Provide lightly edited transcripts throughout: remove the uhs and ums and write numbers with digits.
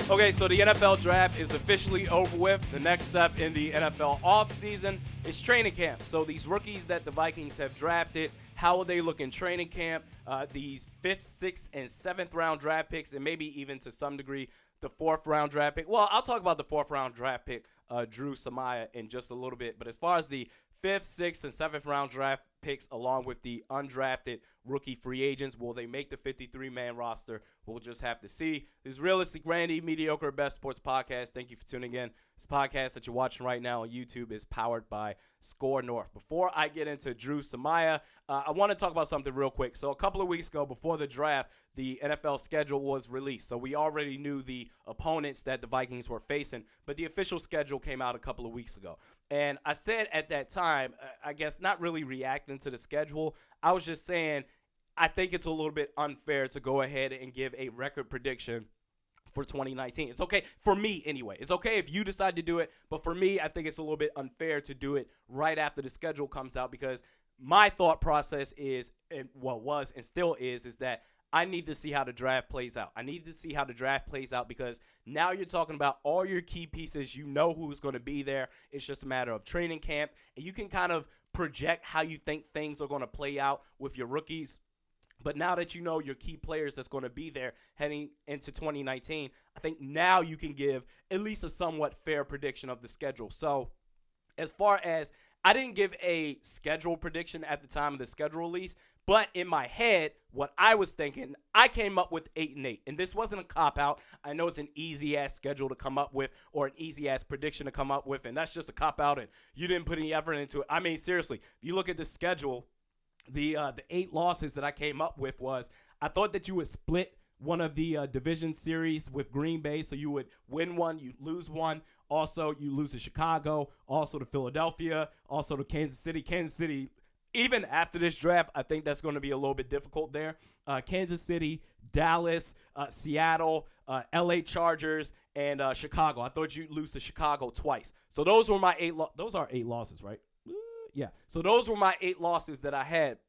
Okay, so the NFL draft is officially over with. The next step in the NFL offseason is training camp. So these rookies that the Vikings have drafted, how will they look in training camp? These 5th, 6th, and 7th round draft picks, and maybe even to some degree the 4th round draft pick. Well, I'll talk about the 4th round draft pick, Dru Samia, in just a little bit. But as far as the 5th, 6th, and 7th round draft picks, along with the undrafted rookie free agents, will they make the 53-man roster? We'll just have to see. This is Realistic Randy, Mediokr Best Sports Podcast. Thank you for tuning in. This podcast that you're watching right now on YouTube is powered by Score North. Before I get into Dru Samia, I want to talk about something real quick. So a couple of weeks ago, before the draft, the NFL schedule was released. So we already knew the opponents that the Vikings were facing, but the official schedule came out a couple of weeks ago. And I said at that time, I guess not really reacting to the schedule, I was just saying I think it's a little bit unfair to go ahead and give a record prediction for 2019. It's okay for me anyway. It's okay if you decide to do it, but for me, I think it's a little bit unfair to do it right after the schedule comes out, because my thought process is, and what was and still is that I need to see how the draft plays out. I need to see how the draft plays out, because now you're talking about all your key pieces. You know who's going to be there. It's just a matter of training camp, and you can kind of project how you think things are going to play out with your rookies. But now that you know your key players that's going to be there heading into 2019, I think now you can give at least a somewhat fair prediction of the schedule. So as far as, I didn't give a schedule prediction at the time of the schedule release, but in my head, what I was thinking, I came up with 8-8. And this wasn't a cop-out. I know it's an easy-ass schedule to come up with, or an easy-ass prediction to come up with, and that's just a cop-out, and you didn't put any effort into it. I mean, seriously, if you look at the schedule, the 8 losses that I came up with was, I thought that you would split one of the division series with Green Bay, so you would win one, you lose one. Also, you lose to Chicago, also to Philadelphia, also to Kansas City. Kansas City, even after this draft, I think that's going to be a little bit difficult there. Kansas City, Dallas, Seattle, LA Chargers, and Chicago. I thought you'd lose to Chicago twice. So those were my 8 those are 8 losses, right? Yeah. So those were my 8 losses that I had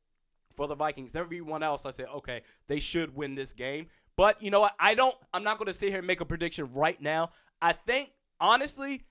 for the Vikings. Everyone else, I said, okay, they should win this game. But you know what? I'm not going to sit here and make a prediction right now. I think, honestly,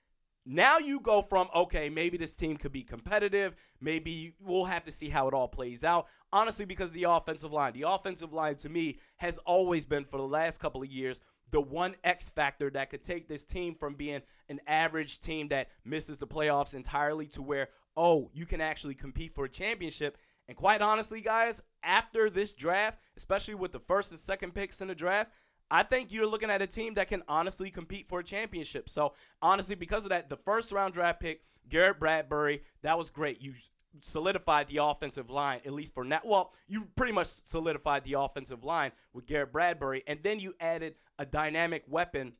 now you go from, okay, maybe this team could be competitive. Maybe we'll have to see how it all plays out. Honestly, because the offensive line to me has always been, for the last couple of years, the one X factor that could take this team from being an average team that misses the playoffs entirely to where, oh, you can actually compete for a championship. And quite honestly, guys, after this draft, especially with the 1st and 2nd picks in the draft, I think you're looking at a team that can honestly compete for a championship. So, honestly, because of that, the 1st round draft pick, Garrett Bradbury, that was great. You solidified the offensive line, at least for now. Well, you pretty much solidified the offensive line with Garrett Bradbury, and then you added a dynamic weapon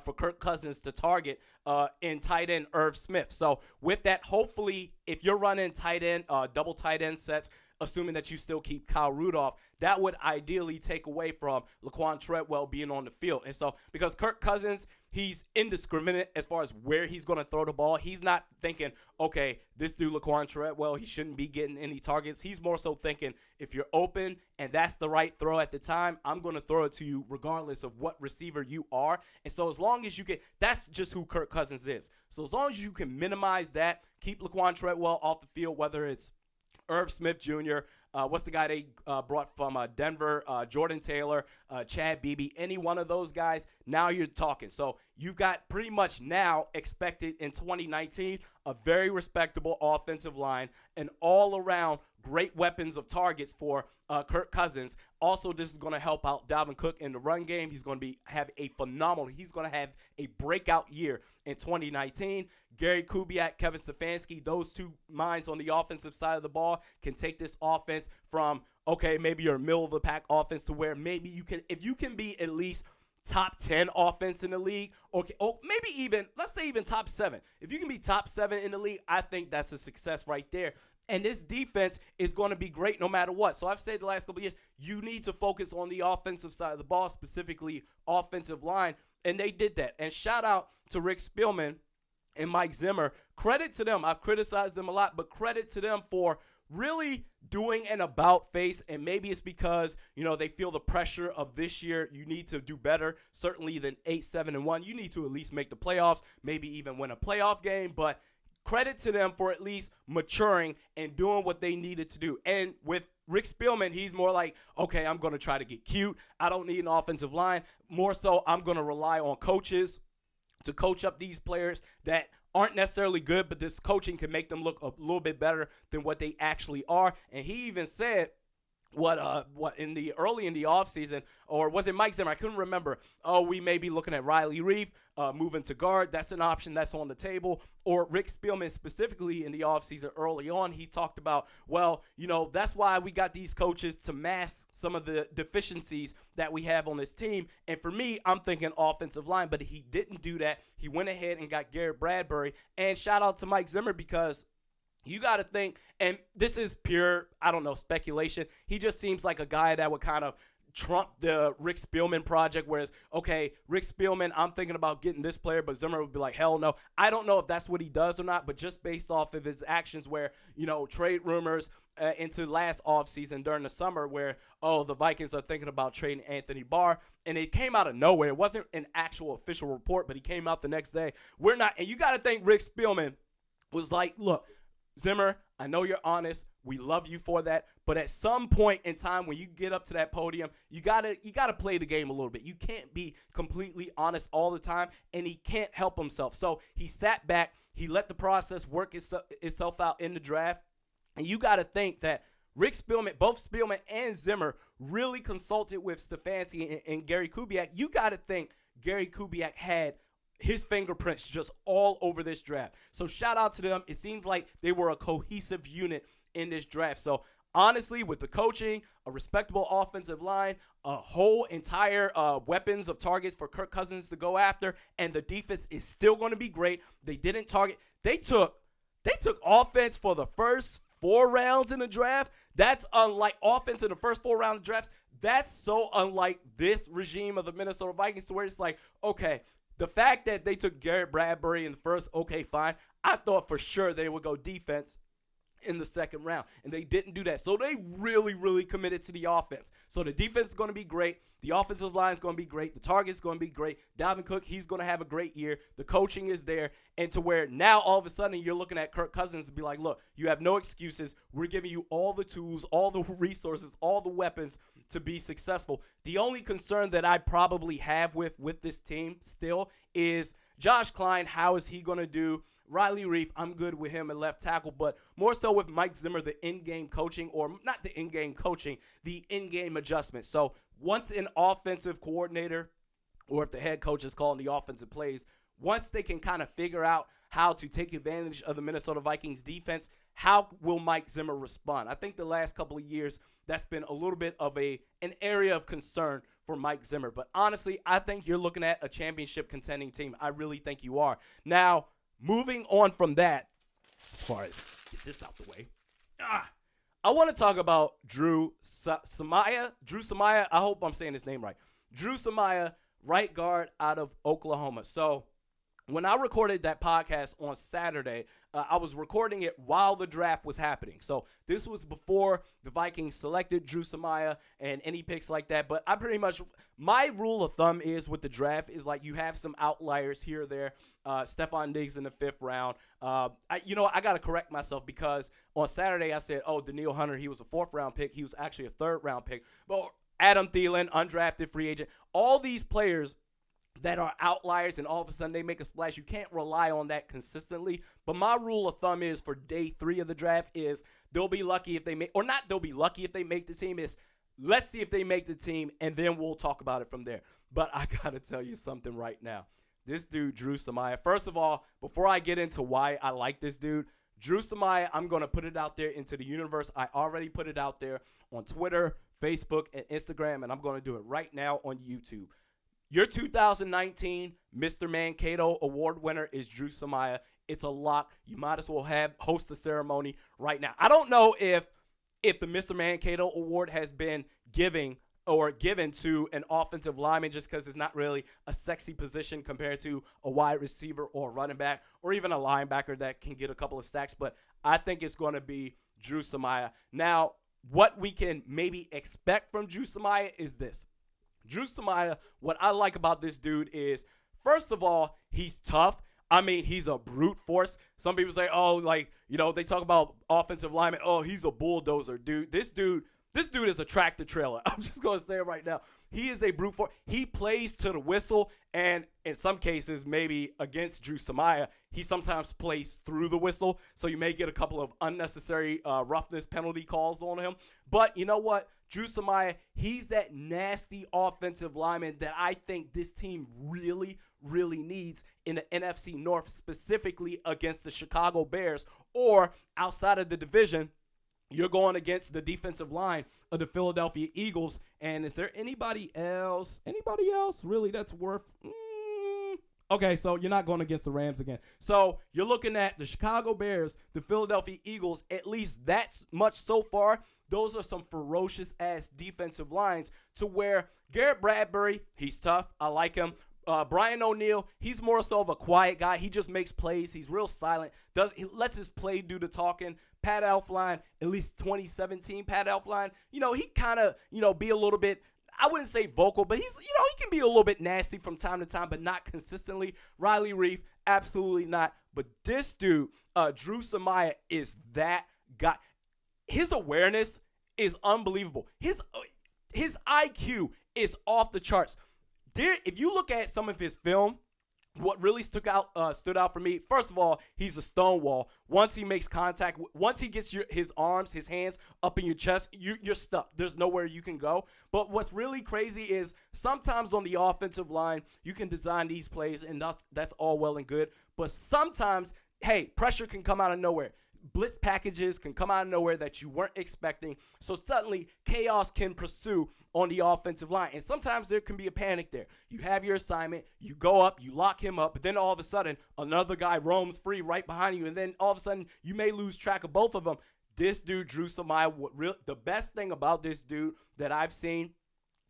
for Kirk Cousins to target in tight end Irv Smith. So with that, hopefully, if you're running tight end, double tight end sets, assuming that you still keep Kyle Rudolph, that would ideally take away from Laquan Treadwell being on the field. And so, because Kirk Cousins, he's indiscriminate as far as where he's going to throw the ball. He's not thinking, okay, this dude Laquan Treadwell, he shouldn't be getting any targets. He's more so thinking, if you're open and that's the right throw at the time, I'm going to throw it to you regardless of what receiver you are. And so as long as you can, that's just who Kirk Cousins is. So as long as you can minimize that, keep Laquan Treadwell off the field, whether it's Irv Smith Jr., what's the guy they brought from Denver, Jordan Taylor, Chad Beebe, any one of those guys, now you're talking. So you've got pretty much now expected in 2019 a very respectable offensive line and all-around great weapons of targets for Kirk Cousins. Also, this is going to help out Dalvin Cook in the run game. He's going to have a breakout year in 2019. Gary Kubiak, Kevin Stefanski, those two minds on the offensive side of the ball can take this offense from, okay, maybe you're a middle-of-the-pack offense to where maybe you can, if you can be at least top 10 offense in the league, or maybe even, let's say even top 7. If you can be top 7 in the league, I think that's a success right there. And this defense is going to be great no matter what. So I've said the last couple of years, you need to focus on the offensive side of the ball, specifically offensive line, and they did that. And shout out to Rick Spielman, and Mike Zimmer, credit to them. I've criticized them a lot, but credit to them for really doing an about face. And maybe it's because, they feel the pressure of this year. You need to do better, certainly than 8-7-1. You need to at least make the playoffs, maybe even win a playoff game. But credit to them for at least maturing and doing what they needed to do. And with Rick Spielman, he's more like, okay, I'm going to try to get cute. I don't need an offensive line. More so, I'm going to rely on coaches to coach up these players that aren't necessarily good, but this coaching can make them look a little bit better than what they actually are. And he even said what in the offseason, or was it Mike Zimmer? I couldn't remember. Oh, we may be looking at Riley Reif moving to guard. That's an option that's on the table. Or Rick Spielman specifically in the offseason early on, he talked about, well, that's why we got these coaches to mask some of the deficiencies that we have on this team. And for me, I'm thinking offensive line, but he didn't do that. He went ahead and got Garrett Bradbury. And shout out to Mike Zimmer, because you got to think, and this is pure, speculation. He just seems like a guy that would kind of trump the Rick Spielman project, whereas, okay, Rick Spielman, I'm thinking about getting this player, but Zimmer would be like, hell no. I don't know if that's what he does or not, but just based off of his actions where, trade rumors into last offseason during the summer where, the Vikings are thinking about trading Anthony Barr, and it came out of nowhere. It wasn't an actual official report, but he came out the next day. And you got to think Rick Spielman was like, look, Zimmer, I know you're honest. We love you for that. But at some point in time when you get up to that podium, you gotta play the game a little bit. You can't be completely honest all the time, and he can't help himself. So he sat back. He let the process work itself out in the draft. And you got to think that Rick Spielman, both Spielman and Zimmer, really consulted with Stefanski and Gary Kubiak. You got to think Gary Kubiak had his fingerprints just all over this draft. So shout out to them. It seems like they were a cohesive unit in this draft. So honestly, with the coaching, a respectable offensive line, a whole entire weapons of targets for Kirk Cousins to go after, and the defense is still going to be great. They didn't target. They took offense for the first 4 rounds in the draft. That's unlike offense in the first 4 rounds of drafts. That's so unlike this regime of the Minnesota Vikings, to where it's like, okay, the fact that they took Garrett Bradbury in the first, okay, fine. I thought for sure they would go defense in the second round, and they didn't do that. So they really, really committed to the offense. So the defense is going to be great. The offensive line is going to be great. The target is going to be great. Dalvin Cook, he's going to have a great year. The coaching is there. And to where now all of a sudden you're looking at Kirk Cousins and be like, look, you have no excuses. We're giving you all the tools, all the resources, all the weapons to be successful. The only concern that I probably have with this team still is Josh Klein. How is he going to do? Riley Reif, I'm good with him at left tackle, but more so with Mike Zimmer, the in-game coaching, or not the in-game coaching, the in-game adjustment. So once an offensive coordinator, or if the head coach is calling the offensive plays, once they can kind of figure out how to take advantage of the Minnesota Vikings defense, how will Mike Zimmer respond? I think the last couple of years, that's been a little bit of an area of concern for Mike Zimmer. But honestly, I think you're looking at a championship contending team. I really think you are. Now, moving on from that, as far as get this out the way, I want to talk about Dru Samia. Dru Samia, I hope I'm saying his name right. Dru Samia, right guard out of Oklahoma. So when I recorded that podcast on Saturday, I was recording it while the draft was happening. So this was before the Vikings selected Dru Samia and any picks like that. But I pretty much, my rule of thumb is with the draft is like you have some outliers here or there. Stephon Diggs in the 5th round. I got to correct myself because on Saturday I said, Danielle Hunter, he was a 4th round pick. He was actually a 3rd round pick. But Adam Thielen, undrafted free agent. All these players that are outliers and all of a sudden they make a splash. You can't rely on that consistently. But my rule of thumb is for day 3 of the draft is they'll be lucky if they make, or not they'll be lucky if they make the team, is let's see if they make the team and then we'll talk about it from there. But I got to tell you something right now. This dude, Dru Samia, first of all, before I get into why I like this dude, Dru Samia, I'm going to put it out there into the universe. I already put it out there on Twitter, Facebook, and Instagram, and I'm going to do it right now on YouTube. Your 2019 Mr. Mankato Award winner is Dru Samia. It's a lock. You might as well host the ceremony right now. I don't know if the Mr. Mankato Award has been giving or given to an offensive lineman just because it's not really a sexy position compared to a wide receiver or a running back or even a linebacker that can get a couple of sacks. But I think it's going to be Dru Samia. Now, what we can maybe expect from Dru Samia is this. Dru Samia, what I like about this dude is, first of all, he's tough. I mean, he's a brute force. Some people say, oh, like, you know, they talk about offensive linemen. Oh, he's a bulldozer, dude. This dude is a tractor trailer. I'm just going to say it right now. He is a brute force. He plays to the whistle, and in some cases, maybe against Dru Samia, he sometimes plays through the whistle, so you may get a couple of unnecessary roughness penalty calls on him. But you know what? Dru Samia, he's that nasty offensive lineman that I think this team really, really needs in the NFC North, specifically against the Chicago Bears or outside of the division. You're going against the defensive line of the Philadelphia Eagles. And is there anybody else really that's worth? Okay, so you're not going against the Rams again. So you're looking at the Chicago Bears, the Philadelphia Eagles, at least that's much so far. Those are some ferocious-ass defensive lines to where Garrett Bradbury, he's tough. I like him. Brian O'Neill, he's more so of a quiet guy. He just makes plays. He's real silent. He lets his play do the talking. Pat Elflein, at least 2017 Pat Elflein, you know, he kind of, you know, be a little bit, I wouldn't say vocal, but he's, you know, he can be a little bit nasty from time to time, but not consistently. Riley Reif, absolutely not. But this dude, Dru Samia, is that guy. His awareness is unbelievable. His IQ is off the charts. If you look at some of his film, what really stood out for me, first of all, he's a stonewall. Once he makes contact, once he gets his hands up in your chest, you're stuck. There's nowhere you can go. But what's really crazy is sometimes on the offensive line, you can design these plays, and that's all well and good. But sometimes, hey, pressure can come out of nowhere. Blitz packages can come out of nowhere that you weren't expecting. So suddenly chaos can pursue on the offensive line. And sometimes there can be a panic there. You have your assignment, you go up, you lock him up, but then all of a sudden another guy roams free right behind you. And then all of a sudden you may lose track of both of them. This dude, Dru Samia, the best thing about this dude that I've seen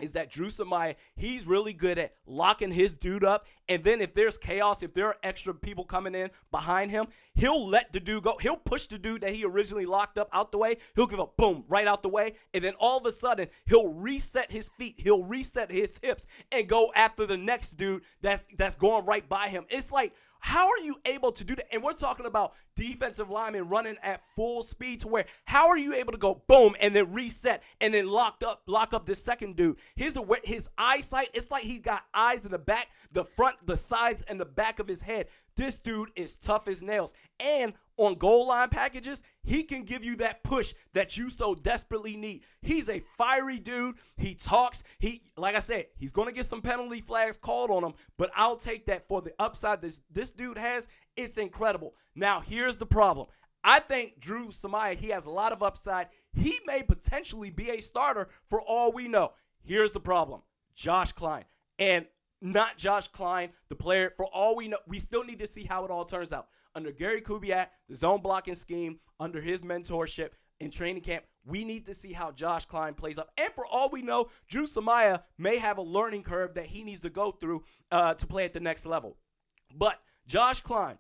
is that Dru Samia, he's really good at locking his dude up. And then if there's chaos, if there are extra people coming in behind him, he'll let the dude go. He'll push the dude that he originally locked up out the way. He'll give a boom right out the way. And then all of a sudden, he'll reset his feet. He'll reset his hips and go after the next dude that's going right by him. It's like, how are you able to do that? And we're talking about defensive linemen running at full speed to where how are you able to go boom and then reset and then lock up this second dude? His eyesight, it's like he's got eyes in the back, the front, the sides, and the back of his head. This dude is tough as nails. And on goal line packages, he can give you that push that you so desperately need. He's a fiery dude. He talks. Like I said, he's going to get some penalty flags called on him, but I'll take that for the upside this dude has. It's incredible. Now, here's the problem. I think Dru Samia, he has a lot of upside. He may potentially be a starter for all we know. Here's the problem. Josh Klein. And not Josh Klein, the player. For all we know, we still need to see how it all turns out. Under Gary Kubiak, the zone blocking scheme, under his mentorship in training camp, we need to see how Josh Klein plays up. And for all we know, Dru Samia may have a learning curve that he needs to go through to play at the next level. But Josh Klein,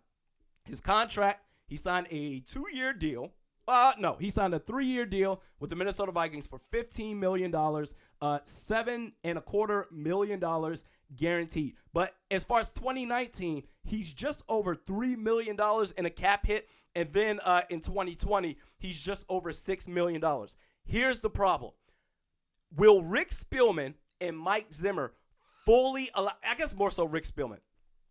his contract, he signed a 2-year deal. He signed a 3-year deal with the Minnesota Vikings for $15 million, $7.25 million guaranteed. But as far as 2019, he's just over $3 million in a cap hit. And then in 2020, he's just over $6 million. Here's the problem. Will Rick Spielman and Mike Zimmer fully allow, I guess more so Rick Spielman,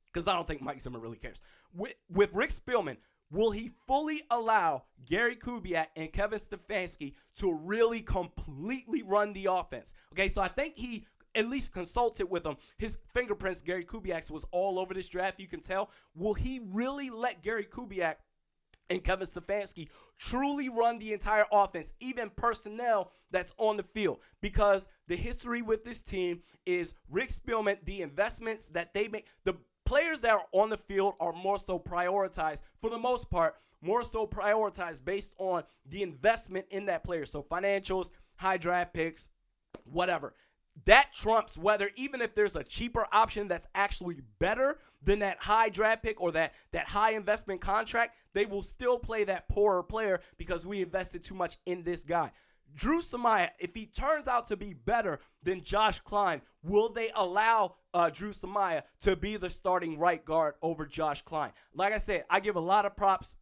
because I don't think Mike Zimmer really cares. With Rick Spielman, will he fully allow Gary Kubiak and Kevin Stefanski to really completely run the offense? Okay, so I think he at least consulted with him. His fingerprints, Gary Kubiak's, was all over this draft, you can tell. Will he really let Gary Kubiak and Kevin Stefanski truly run the entire offense, even personnel that's on the field? Because the history with this team is Rick Spielman, the investments that they make, the players that are on the field are more so prioritized, for the most part, more so prioritized based on the investment in that player. So financials, high draft picks, whatever. that trumps whether, even if there's a cheaper option that's actually better than that high draft pick or that high investment contract, they will still play that poorer player because we invested too much in this guy. Dru Samia, if he turns out to be better than Josh Kline, will they allow Dru Samia to be the starting right guard over Josh Kline? Like I said, I give a lot of props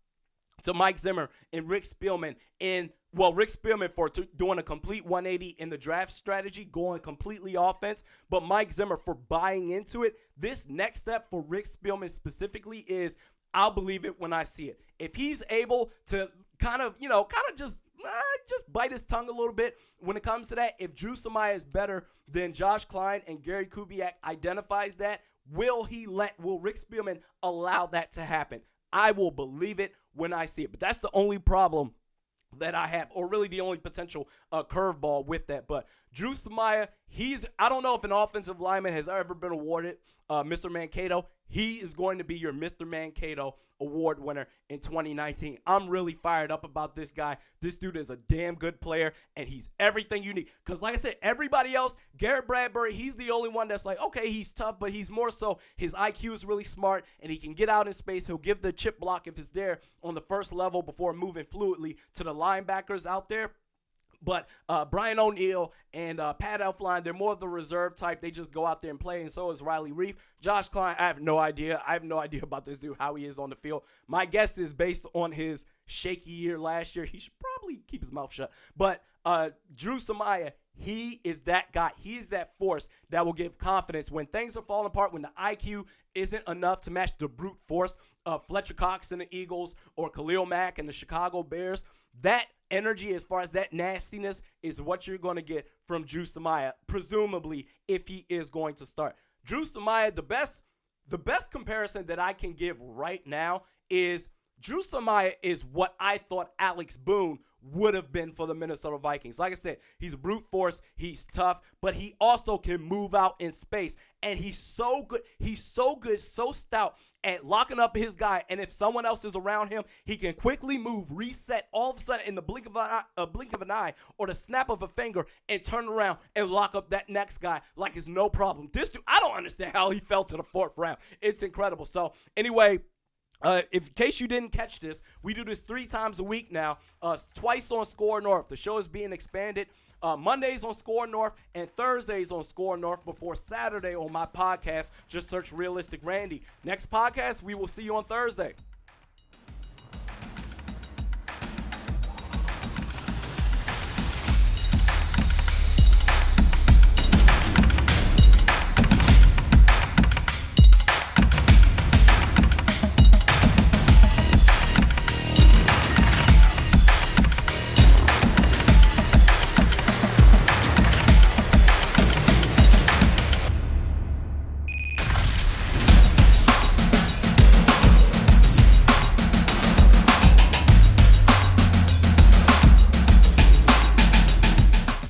to Mike Zimmer and Rick Spielman Rick Spielman for doing a complete 180 in the draft strategy, going completely offense, but Mike Zimmer for buying into it. This next step for Rick Spielman specifically is, I'll believe it when I see it. If he's able to kind of just bite his tongue a little bit when it comes to that, if Dru Samia is better than Josh Kline and Gary Kubiak identifies that, will Rick Spielman allow that to happen? I will believe it when I see it. But that's the only problem that I have, or really the only potential curveball with that. But Dru Samia, I don't know if an offensive lineman has ever been awarded Mr. Mankato. He is going to be your Mr. Mankato award winner in 2019. I'm really fired up about this guy. This dude is a damn good player, and he's everything you need. Because like I said, everybody else, Garrett Bradbury, he's the only one that's like, okay, he's tough, but he's more so his IQ is really smart, and he can get out in space. He'll give the chip block if it's there on the first level before moving fluidly to the linebackers out there. But Brian O'Neill and Pat Elflein, they're more of the reserve type. They just go out there and play, and so is Riley Reif. Josh Kline, I have no idea. I have no idea about this dude, how he is on the field. My guess is based on his shaky year last year, he should probably keep his mouth shut. But Dru Samia, he is that guy. He is that force that will give confidence when things are falling apart, when the IQ isn't enough to match the brute force of Fletcher Cox and the Eagles or Khalil Mack and the Chicago Bears. That energy, as far as that nastiness, is what you're going to get from Dru Samia, presumably, if he is going to start. Dru Samia, the best comparison that I can give right now is Dru Samia is what I thought Alex Boone would have been for the Minnesota Vikings. Like I said, he's a brute force, he's tough, but he also can move out in space, and he's so good, so stout at locking up his guy, and if someone else is around him, he can quickly move, reset all of a sudden in the blink of an eye or the snap of a finger, and turn around and lock up that next guy like it's no problem. This dude, I don't understand how he fell to the fourth round. It's incredible. So anyway, in case you didn't catch this, we do this 3 times a week now, twice on Score North. The show is being expanded. Mondays on Score North and Thursdays on Score North before Saturday on my podcast. Just search Realistic Randy. Next podcast, we will see you on Thursday.